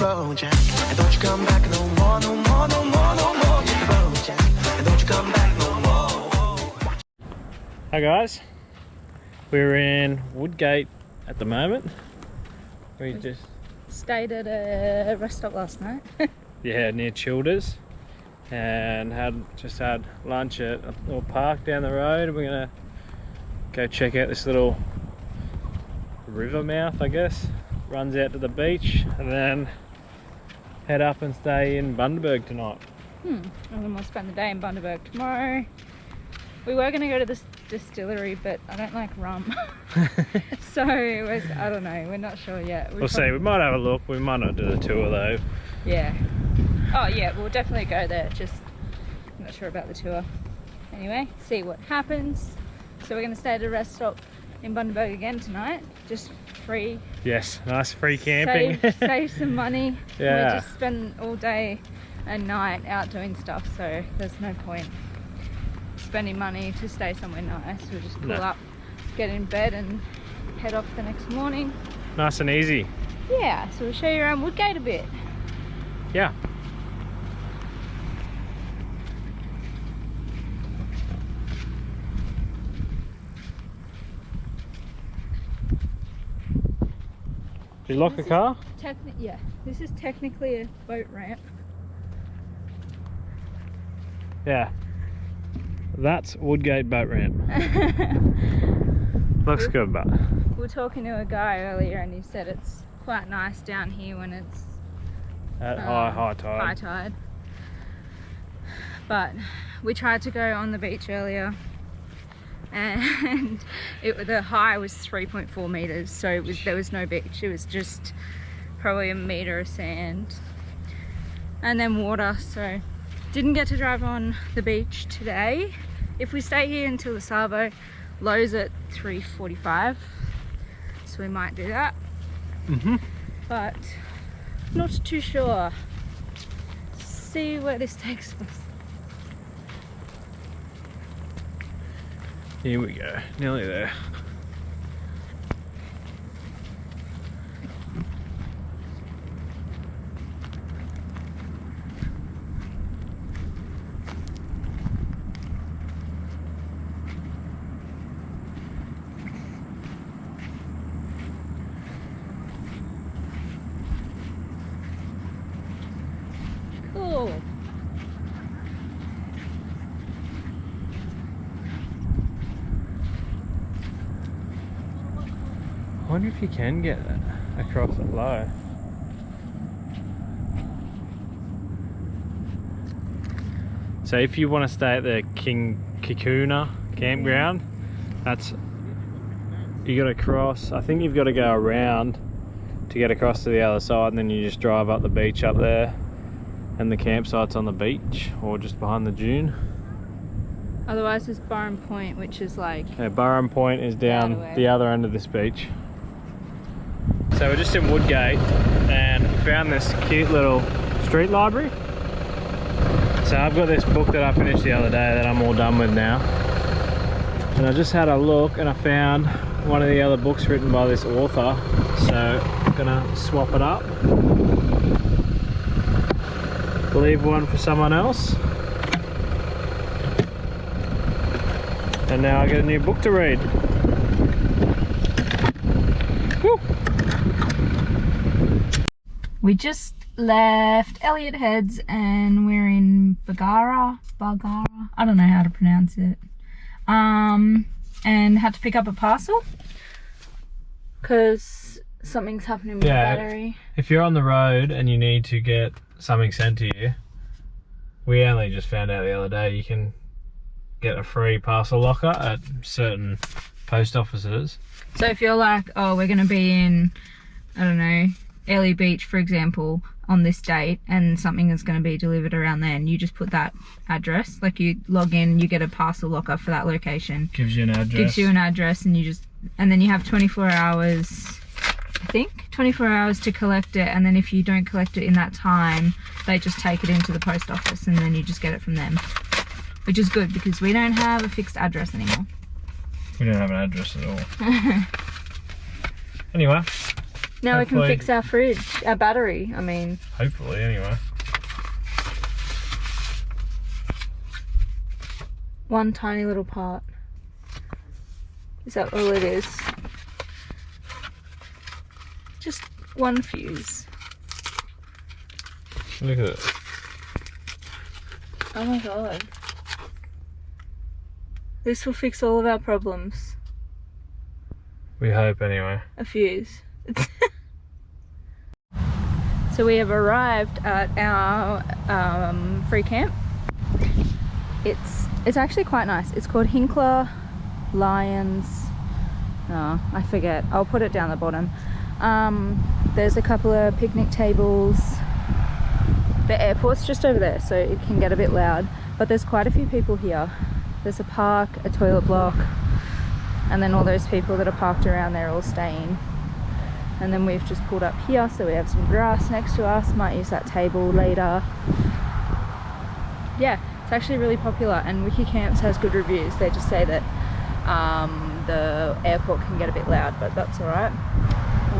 road, Jack. And don't you come back no more, no more, no more, no more. Hit the road, Jack. And don't you come back no more. Hi guys, we're in Woodgate at the moment. We just stayed at a rest stop last night. yeah, near Childers, and just had lunch at a little park down the road. We're gonna go check out this little river mouth, I guess, runs out to the beach, and then head up and stay in Bundaberg tonight. And then we'll spend the day in Bundaberg tomorrow. We were going to go to this distillery, but I don't like rum. So I don't know, we're not sure yet. We'll see, we might have a look, we might not do the tour though. Yeah. Oh yeah, we'll definitely go there, just I'm not sure about the tour. Anyway, see what happens. So we're going to stay at a rest stop in Bundaberg again tonight, just free. Yes, nice free camping. Save some money. Yeah. We just spend all day and night out doing stuff, so there's no point spending money to stay somewhere nice. We'll just pull up, get in bed and head off the next morning. Nice and easy. Yeah, so we'll show you around Woodgate a bit. Yeah. Did you lock the car? Yeah, this is technically a boat ramp. Yeah. That's Woodgate boat ramp. Looks good, but... We were talking to a guy earlier and he said it's quite nice down here when it's at high tide. High tide. But we tried to go on the beach earlier and the high was 3.4 meters, so there was no beach. It was just probably a meter of sand and then water, so didn't get to drive on the beach today. If we stay here until the Savo, low's at 3:45, so we might do that. But not too sure. See where this takes us. Here we go, nearly there. Cool. I wonder if you can get across it low. So if you want to stay at the King Kikuna campground, you got to cross. I think you've got to go around to get across to the other side, and then you just drive up the beach up there, and the campsite's on the beach or just behind the dune. Otherwise there's Burren Point, which is like... Yeah, Burren Point is down the other end of this beach. So we're just in Woodgate and found this cute little street library. So I've got this book that I finished the other day that I'm all done with now. And I just had a look and I found one of the other books written by this author. So I'm gonna swap it up. Leave one for someone else. And now I get a new book to read. Woo. We just left Elliot Heads and we're in Bagara, I don't know how to pronounce it. And had to pick up a parcel because something's happening with the battery. If you're on the road and you need to get something sent to you, we only just found out the other day you can get a free parcel locker at certain post offices. So if you're like, oh, we're going to be in, I don't know, Early Beach, for example, on this date, and something is going to be delivered around then, you just put that address, like you log in, you get a parcel locker for that location. Gives you an address. And then you have 24 hours, I think, 24 hours to collect it, and then if you don't collect it in that time, they just take it into the post office and then you just get it from them. Which is good because we don't have a fixed address anymore. We don't have an address at all. Anyway, Now we can Hopefully. fix our fridge, our battery, I mean. Hopefully, anyway. One tiny little part. Is that all it is? Just one fuse. Look at it. Oh my god. This will fix all of our problems. We hope, anyway. A fuse. So we have arrived at our free camp. It's actually quite nice. It's called Hinkler Lions. Oh, I forget. I'll put it down the bottom. There's a couple of picnic tables. The airport's just over there, so it can get a bit loud. But there's quite a few people here. There's a park, a toilet block, and then all those people that are parked around there all staying. And then we've just pulled up here, so we have some grass next to us. Might use that table later. Yeah, it's actually really popular, and Wiki Camps has good reviews. They just say that the airport can get a bit loud, but that's all right.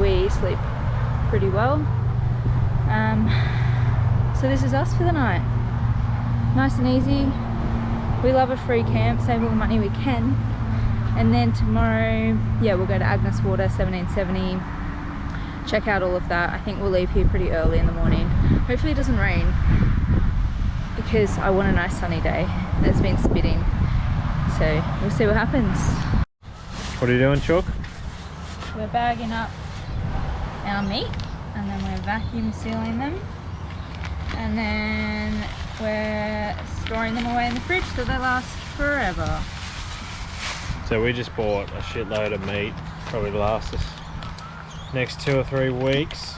We sleep pretty well. So this is us for the night. Nice and easy. We love a free camp, save all the money we can. And then tomorrow, yeah, we'll go to Agnes Water, 1770. Check out all of that. I think we'll leave here pretty early in the morning. Hopefully it doesn't rain, because I want a nice sunny day. It's been spitting, so we'll see what happens. What are you doing, Chuck? We're bagging up our meat, and then we're vacuum sealing them, and then we're storing them away in the fridge so they last forever. So we just bought a shitload of meat, probably last us next 2 or 3 weeks.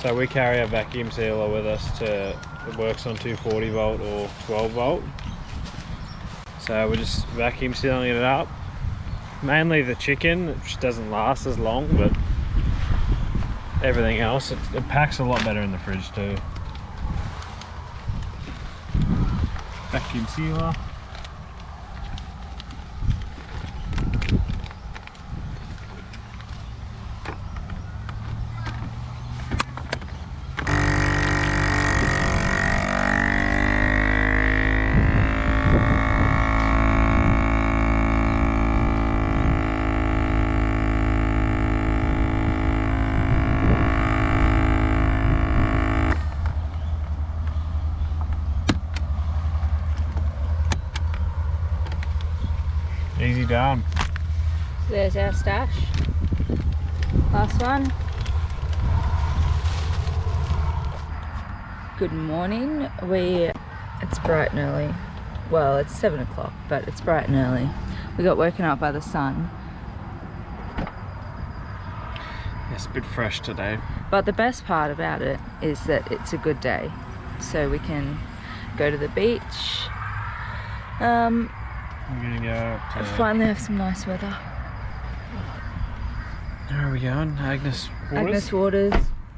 So we carry a vacuum sealer with us it works on 240 volt or 12 volt. So we're just vacuum sealing it up. Mainly the chicken, which doesn't last as long, but everything else, it packs a lot better in the fridge too. Vacuum sealer. Easy done. So there's our stash. Last one. Good morning. It's bright and early. Well, it's 7 o'clock, but it's bright and early. We got woken up by the sun. It's a bit fresh today. But the best part about it is that it's a good day. So we can go to the beach. I'm gonna go up to... Finally have some nice weather. Where are we going? Agnes Waters? Agnes Waters,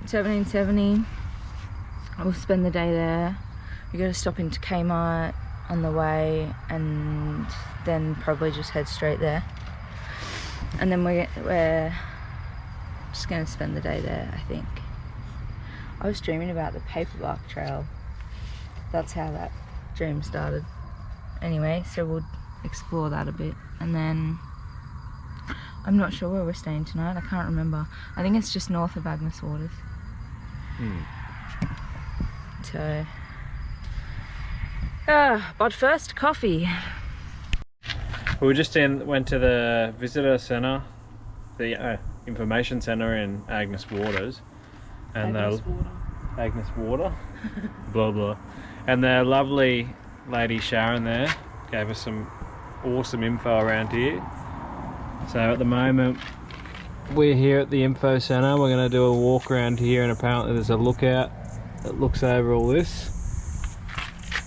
1770. We'll spend the day there. We're going to stop into Kmart on the way, and then probably just head straight there. And then we're just going to spend the day there, I think. I was dreaming about the paperbark trail. That's how that dream started. Anyway, so we'll explore that a bit, and then I'm not sure where we're staying tonight. I can't remember. I think it's just north of Agnes Waters. So but first, coffee. We just went to the visitor centre, the information centre in Agnes Waters, and Agnes Water, blah blah, and the lovely lady Sharon there gave us some awesome info around here. So at the moment we're here at the info centre. We're going to do a walk around here, and apparently there's a lookout that looks over all this.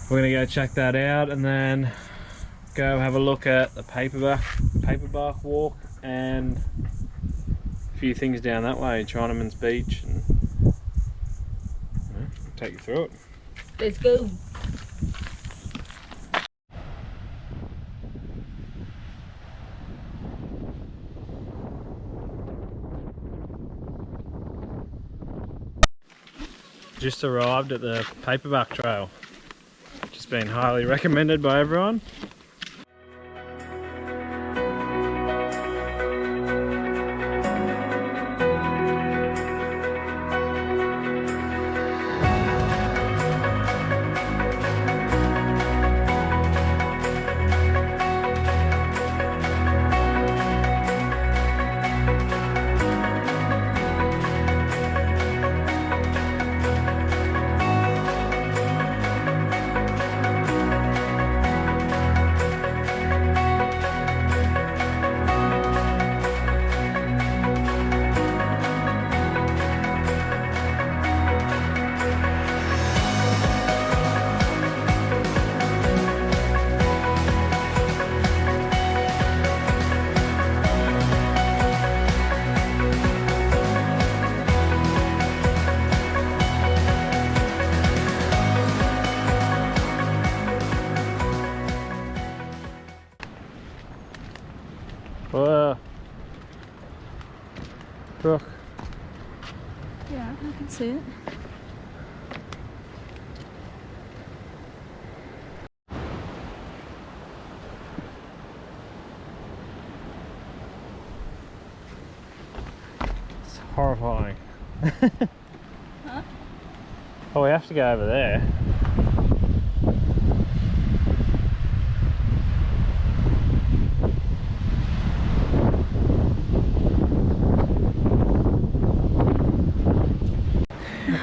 We're going to go check that out, and then go have a look at the paperbark walk and a few things down that way, Chinaman's Beach, and I'll take you through it. Let's go. Just arrived at the paperback trail, which has been highly recommended by everyone. Whoa. Brooke. Yeah, I can see it. It's horrifying. Huh? Oh, we have to go over there.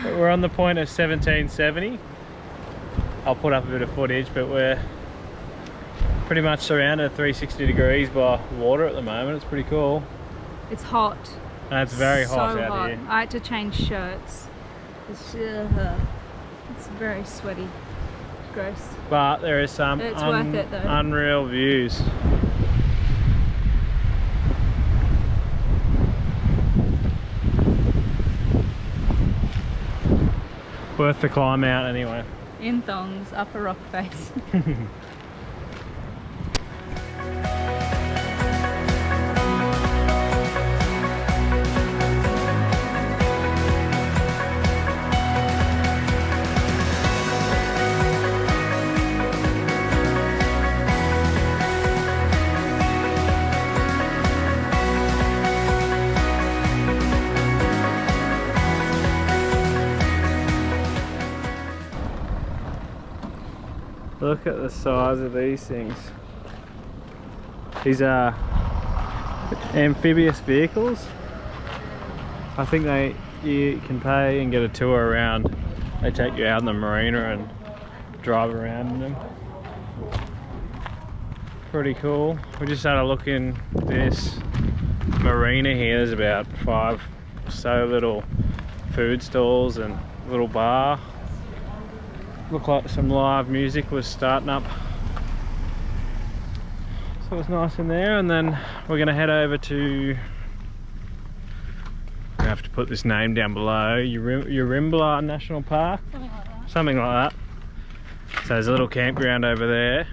We're on the point of 1770. I'll put up a bit of footage, but we're pretty much surrounded at 360 degrees by water at the moment. It's pretty cool. It's hot. And it's very hot So out hot. here. I had to change shirts. It's very sweaty. Gross. But there is some It's worth it though. unreal views. Worth the climb out anyway. In thongs, up a rock face. Look at the size of these things. These are amphibious vehicles. I think you can pay and get a tour around. They take you out in the marina and drive around in them. Pretty cool. We just had a look in this marina here. There's about 5 or so little food stalls and a little bar. Looked like some live music was starting up, so it was nice in there. And then we're going to head over to, I have to put this name down below, Urimbla National Park, something like that. So there's a little campground over there.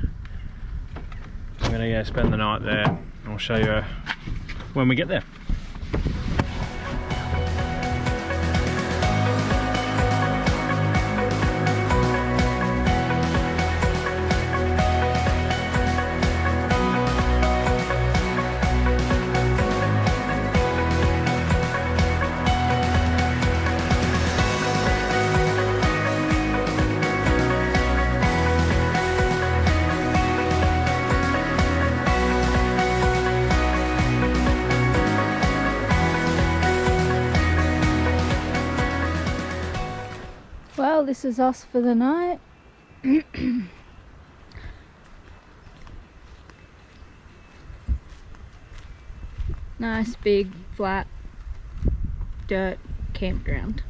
I'm going to go spend the night there. I'll show you when we get there. Well, this is us for the night. Nice big flat dirt campground.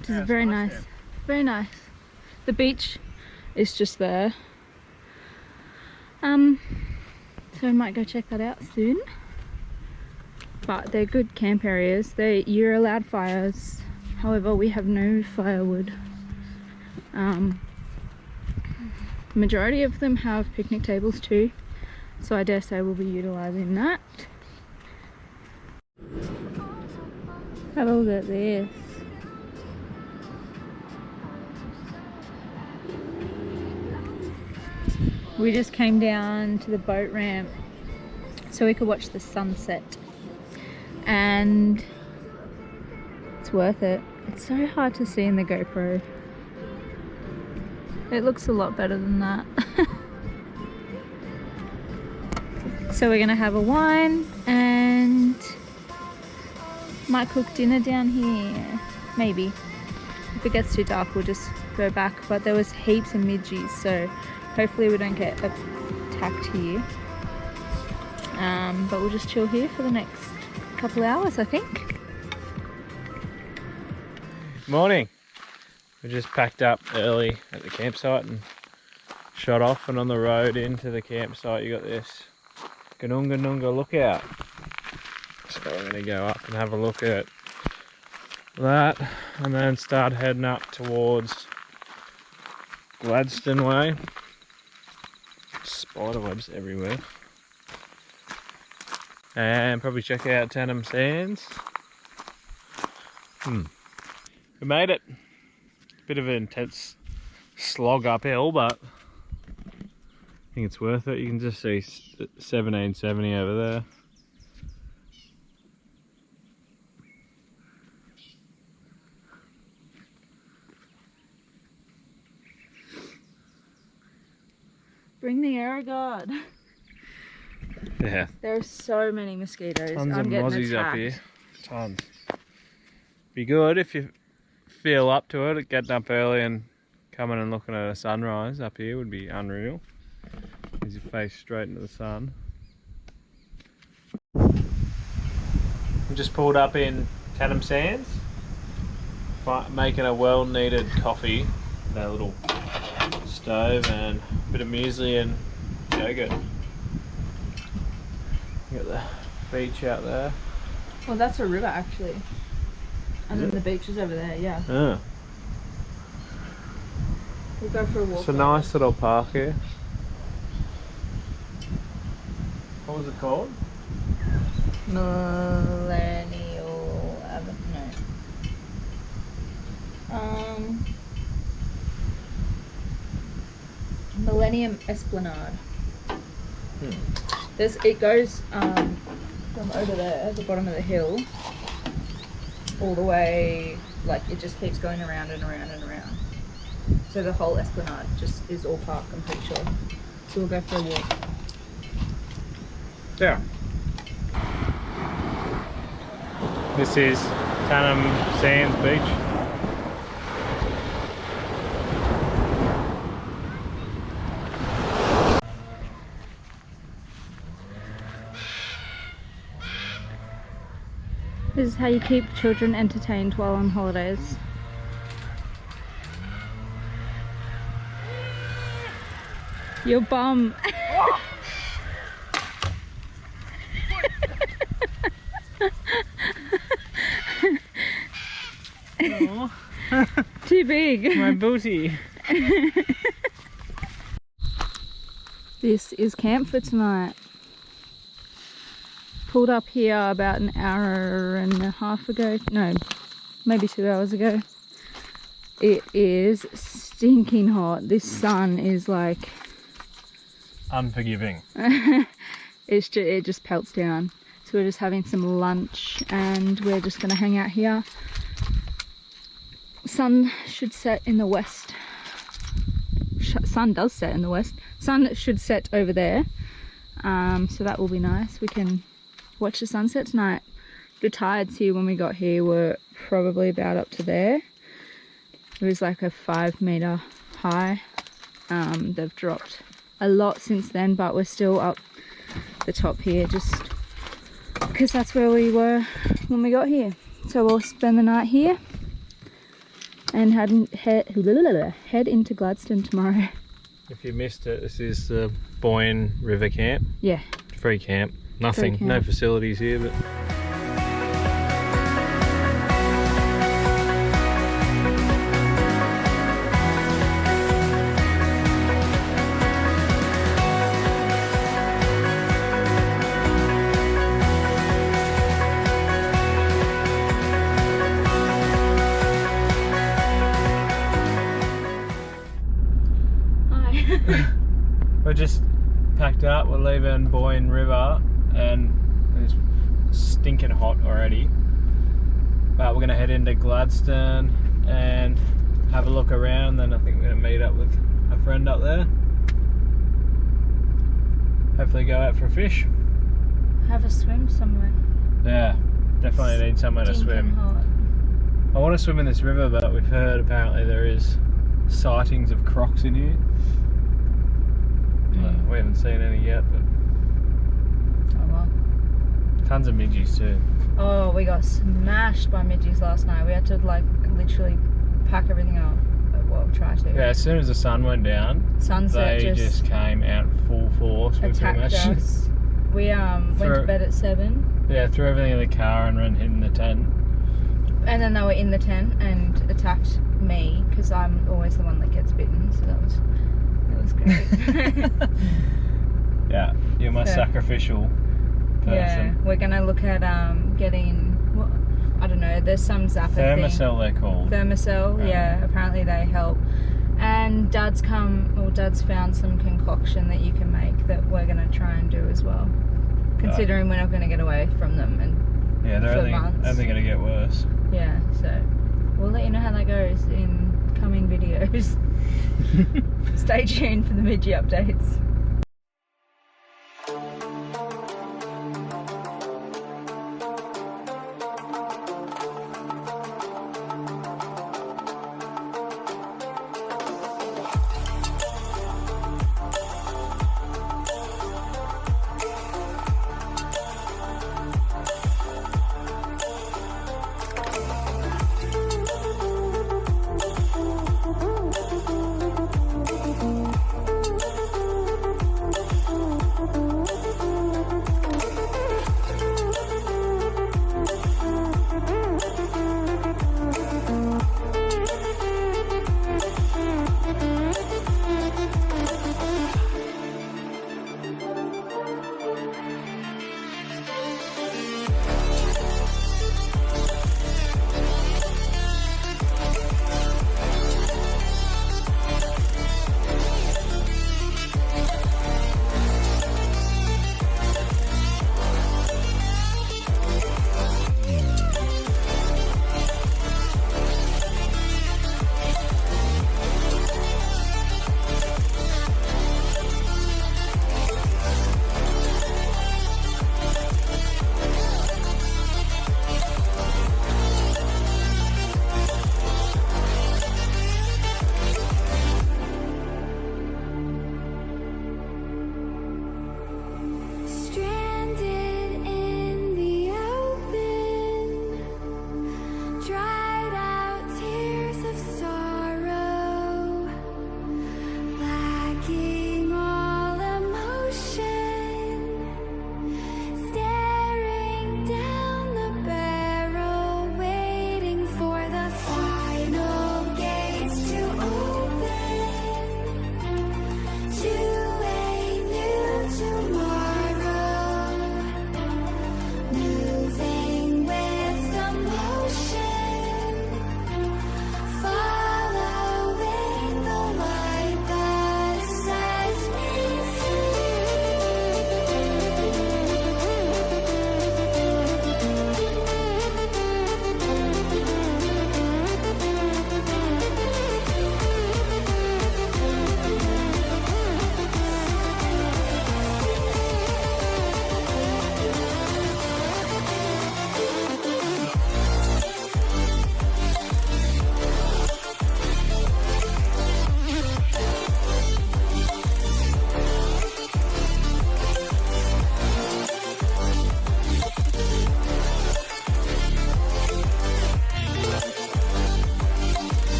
This is very nice. Very nice. The beach is just there. So I might go check that out soon. But they're good camp areas. You're allowed fires. However, we have no firewood. The majority of them have picnic tables too, so I dare say we'll be utilising that. Have a look at this. We just came down to the boat ramp so we could watch the sunset, and it's worth it. It's so hard to see in the GoPro. It looks a lot better than that. So we're gonna have a wine and might cook dinner down here, maybe. If it gets too dark, we'll just go back. But there was heaps of midges, so hopefully we don't get attacked here. But we'll just chill here for the next couple hours, I think. Morning. We just packed up early at the campsite and shot off, and on the road into the campsite you got this Gununga Nunga lookout. So we're going to go up and have a look at that and then start heading up towards Gladstone way. Spider webs everywhere. And probably check out Tannum Sands. We made it. Bit of an intense slog uphill, but I think it's worth it. You can just see 1770 over there. Bring the air guard. Yeah. There are so many mosquitoes. Tons I'm of getting mozzies attacked. up here. Tons. Be good if you feel up to it. Getting up early and coming and looking at a sunrise up here would be unreal. As you face straight into the sun. We just pulled up in Tannum Sands, making a well-needed coffee. That little stove and a bit of muesli and yogurt. Got the beach out there. Well, that's a river actually. And then the beach is over there, yeah. Yeah. We'll go for a walk. It's a nice little park here. What was it called? Millennial Avenue. Millennium Esplanade. It goes from over there at the bottom of the hill all the way, like it just keeps going around and around and around. So the whole esplanade just is all park, I'm pretty sure. So we'll go for a walk. Yeah. This is Tannum Sands Beach. This is how you keep children entertained while on holidays. Your bum. Too big. My booty. This is camp for tonight. Pulled up here about an hour and a half ago. No, maybe 2 hours ago. It is stinking hot. This sun is like Unforgiving. it just pelts down. So we're just having some lunch and we're just gonna hang out here. Sun should set in the west. Sun does set in the west. Sun should set over there. So that will be nice. We can watch the sunset tonight. The tides here when we got here were probably about up to there. It was like a 5 meter high. They've dropped a lot since then, but we're still up the top here just because that's where we were when we got here. So we'll spend the night here and head into Gladstone tomorrow. If you missed it, this is the Boyne River Camp. Yeah. Free camp. Nothing, Free camp. no facilities here, but just packed up. We're leaving Boyne River, and it's stinking hot already. But we're gonna head into Gladstone and have a look around. Then I think we're gonna meet up with a friend up there. Hopefully go out for a fish. Have a swim somewhere. Yeah, definitely need somewhere to Stinking swim. hot. I want to swim in this river, but we've heard apparently there is sightings of crocs in here. We haven't seen any yet, but Oh well. tons of midgies too. Oh, we got smashed by midges last night. We had to like literally pack everything up. Well, try to. Yeah, as soon as the sun went down, Sunset they just came out full force. attacked us. We went to bed at 7. Yeah, threw everything in the car and ran in the tent. And then they were in the tent and attacked me because I'm always the one that gets bitten. So that was great. Yeah, you're my So- sacrificial person. Yeah, we're gonna look at getting. What, I don't know. There's some zapper thing. Thermocell they're called. Thermocell, yeah. Apparently they help. And Dad's found some concoction that you can make that we're gonna try and do as well. Considering we're not gonna get away from them and Yeah, they're for months. only going to get worse. Yeah, so we'll let you know how that goes in coming videos. Stay tuned for the midgie updates.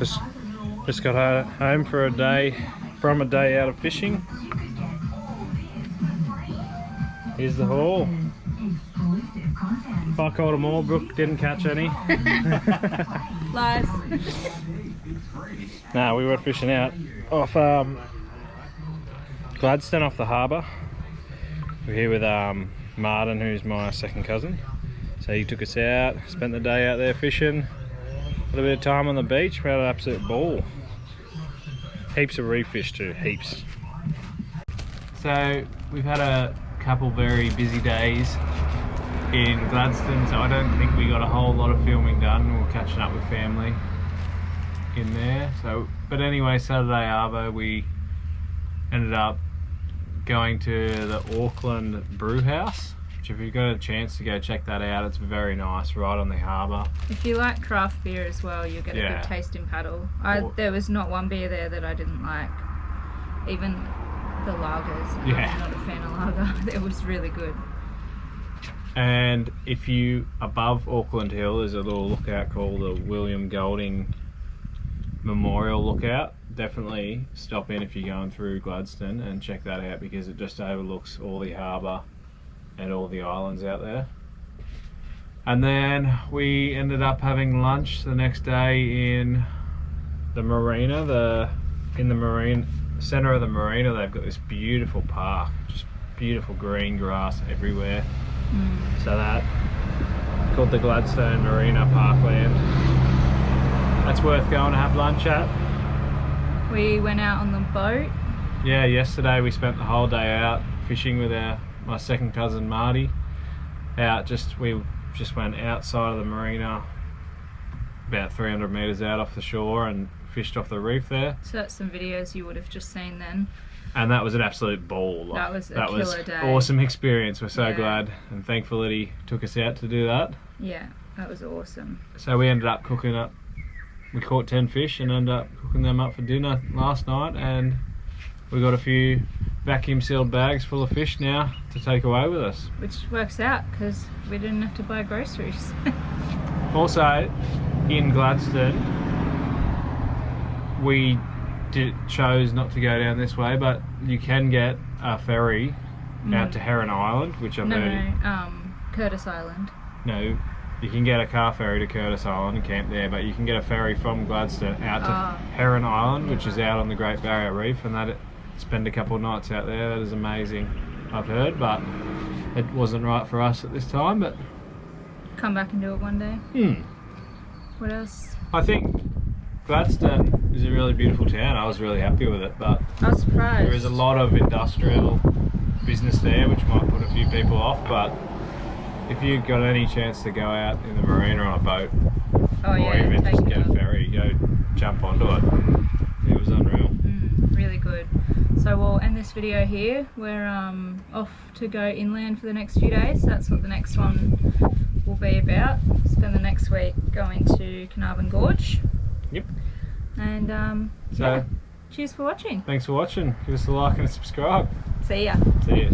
Just got home for a day, from a day out of fishing. Here's the haul. If I caught them all, Brooke didn't catch any. Lies. Nah, we were fishing out off Gladstone, off the harbour. We're here with Martin, who's my second cousin. So he took us out, spent the day out there fishing. Had a bit of time on the beach, we had an absolute ball. Heaps of reef fish too, heaps. So we've had a couple very busy days in Gladstone, so I don't think we got a whole lot of filming done. We were catching up with family in there. So, but anyway, Saturday arvo we ended up going to the Auckland Brew House, which if you've got a chance to go check that out, it's very nice, right on the harbour. If you like craft beer as well, you'll get a good tasting paddle. There was not one beer there that I didn't like. Even the lagers. I'm not a fan of lager. It was really good. And if you, above Auckland Hill, there's a little lookout called the William Golding Memorial Lookout. Definitely stop in if you're going through Gladstone and check that out, because it just overlooks all the harbour and all the islands out there. And then we ended up having lunch the next day in the marina. In the marine centre of the marina, they've got this beautiful park, just beautiful green grass everywhere. So that, called the Gladstone Marina Parkland. That's worth going to have lunch at. We went out on the boat. Yeah, yesterday we spent the whole day out fishing with my second cousin Marty. We just went outside of the marina, about 300 metres out off the shore, and fished off the reef there. So that's some videos you would have just seen then. And that was an absolute ball. That was a killer day. Awesome experience. We're so glad and thankful that he took us out to do that. Yeah, that was awesome. So we ended up cooking up. We caught 10 fish and ended up cooking them up for dinner last night, and we got a few vacuum sealed bags full of fish now to take away with us. Which works out because we didn't have to buy groceries. Also, in Gladstone, we chose not to go down this way, but you can get a ferry out to Heron Island, which I've heard. Curtis Island. No, you can get a car ferry to Curtis Island and camp there, but you can get a ferry from Gladstone out to Heron Island, which is out on the Great Barrier Reef, and spend a couple of nights out there. That is amazing, I've heard, but it wasn't right for us at this time. But come back and do it one day. What else? I think Gladstone is a really beautiful town. I was really happy with it, but I was surprised. There is a lot of industrial business there, which might put a few people off, but if you've got any chance to go out in the marina on a boat, or even just get a ferry, go jump onto it. It was unreal. Really good. So we'll end this video here. We're off to go inland for the next few days. That's what the next one will be about. Spend the next week going to Carnarvon Gorge. Yep. And cheers for watching. Thanks for watching. Give us a like and a subscribe. See ya. See ya.